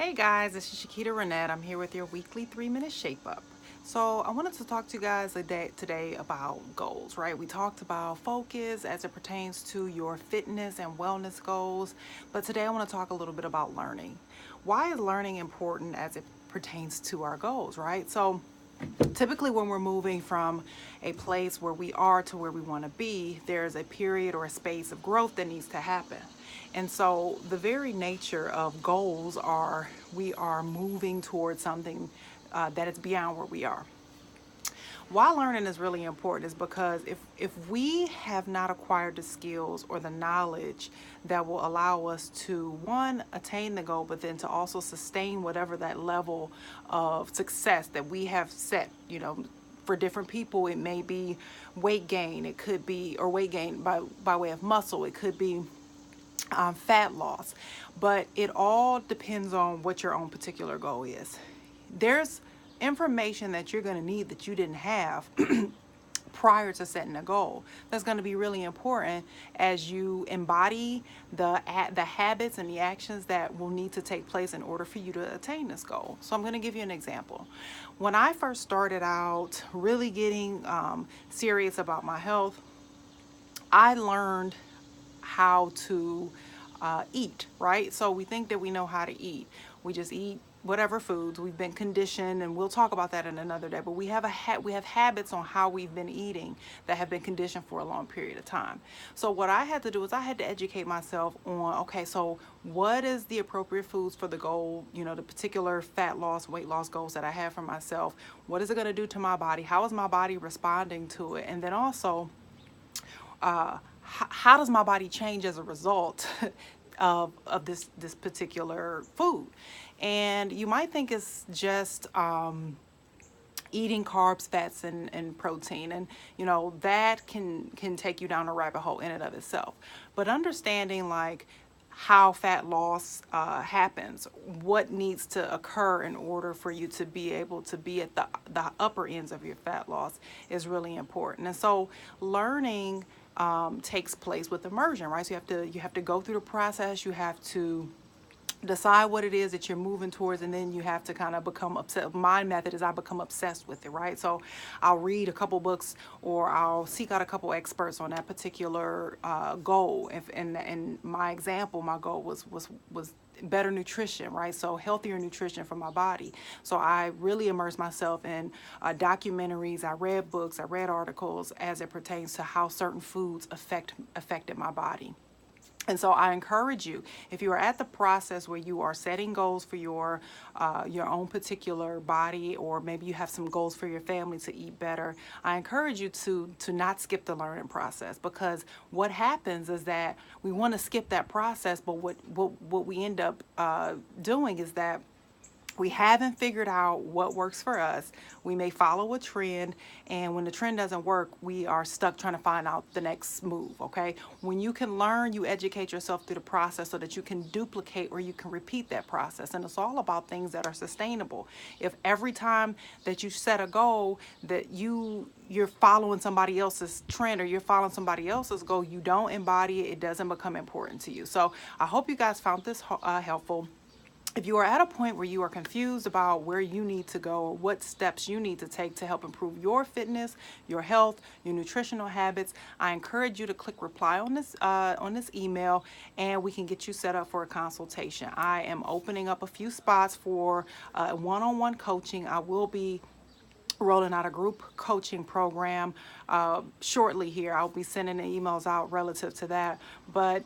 Hey guys, this is Shakita Renette. I'm here with your weekly 3-minute shape up. So I wanted to talk to you guys today about goals, right? We talked about focus as it pertains to your fitness and wellness goals, but today I want to talk a little bit about learning. Why is learning important as it pertains to our goals, right? So typically when we're moving from a place where we are to where we want to be, there's a period or a space of growth that needs to happen. And so the very nature of goals are we are moving towards something that is beyond where we are. Why learning is really important is because if we have not acquired the skills or the knowledge that will allow us to, one, attain the goal, but then to also sustain whatever that level of success that we have set, for different people, it may be weight gain, it could be, or weight gain by way of muscle, it could be fat loss, but it all depends on what your own particular goal is. There's information that you're going to need that you didn't have prior to setting a goal that's going to be really important as you embody the habits and the actions that will need to take place in order for you to attain this goal. So I'm going to give you an example. When I first started out really getting serious about my health, I learned how to eat, right? So we think that we know how to eat. We just eat whatever foods we've been conditioned, and we'll talk about that in another day. But we have we have habits on how we've been eating that have been conditioned for a long period of time. So what I had to do is I had to educate myself on, okay, so what is the appropriate foods for the goal, the particular fat loss, weight loss goals that I have for myself? What is it going to do to my body? How is my body responding to it? And then also, how does my body change as a result of this particular food? And you might think it's just eating carbs, fats, and protein, and that can take you down a rabbit hole in and of itself. But understanding like how fat loss happens, what needs to occur in order for you to be able to be at the upper ends of your fat loss is really important. And so learning takes place with immersion, right? So you have to go through the process. You have to decide what it is that you're moving towards, and then you have to kind of become obsessed. My method is I become obsessed with it, right? So I'll read a couple books, or I'll seek out a couple experts on that particular goal. And my example, my goal was better nutrition, right? So healthier nutrition for my body. So I really immersed myself in documentaries. I read books, I read articles as it pertains to how certain foods affected my body. And so I encourage you, if you are at the process where you are setting goals for your own particular body, or maybe you have some goals for your family to eat better, I encourage you to not skip the learning process, because what happens is that we want to skip that process, but what we end up doing is that we haven't figured out what works for us. We may follow a trend, and when the trend doesn't work, we are stuck trying to find out the next move, okay? When you can learn, you educate yourself through the process so that you can duplicate or you can repeat that process. And it's all about things that are sustainable. If every time that you set a goal that you're following somebody else's trend, or you're following somebody else's goal, you don't embody it, it doesn't become important to you. So I hope you guys found this helpful. If you are at a point where you are confused about where you need to go, or what steps you need to take to help improve your fitness, your health, your nutritional habits, I encourage you to click reply on this email, and we can get you set up for a consultation. I am opening up a few spots for one-on-one coaching. I will be rolling out a group coaching program shortly here. I'll be sending the emails out relative to that. But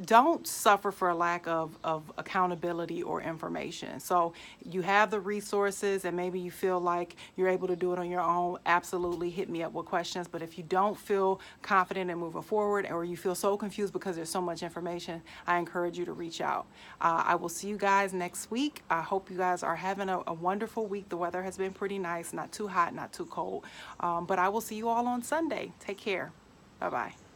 don't suffer for a lack of accountability or information. So you have the resources, and maybe you feel like you're able to do it on your own. Absolutely hit me up with questions. But if you don't feel confident in moving forward, or you feel so confused because there's so much information, I encourage you to reach out. I will see you guys next week. I hope you guys are having a wonderful week. The weather has been pretty nice, not too hot, not too cold. But I will see you all on Sunday. Take care. Bye-bye.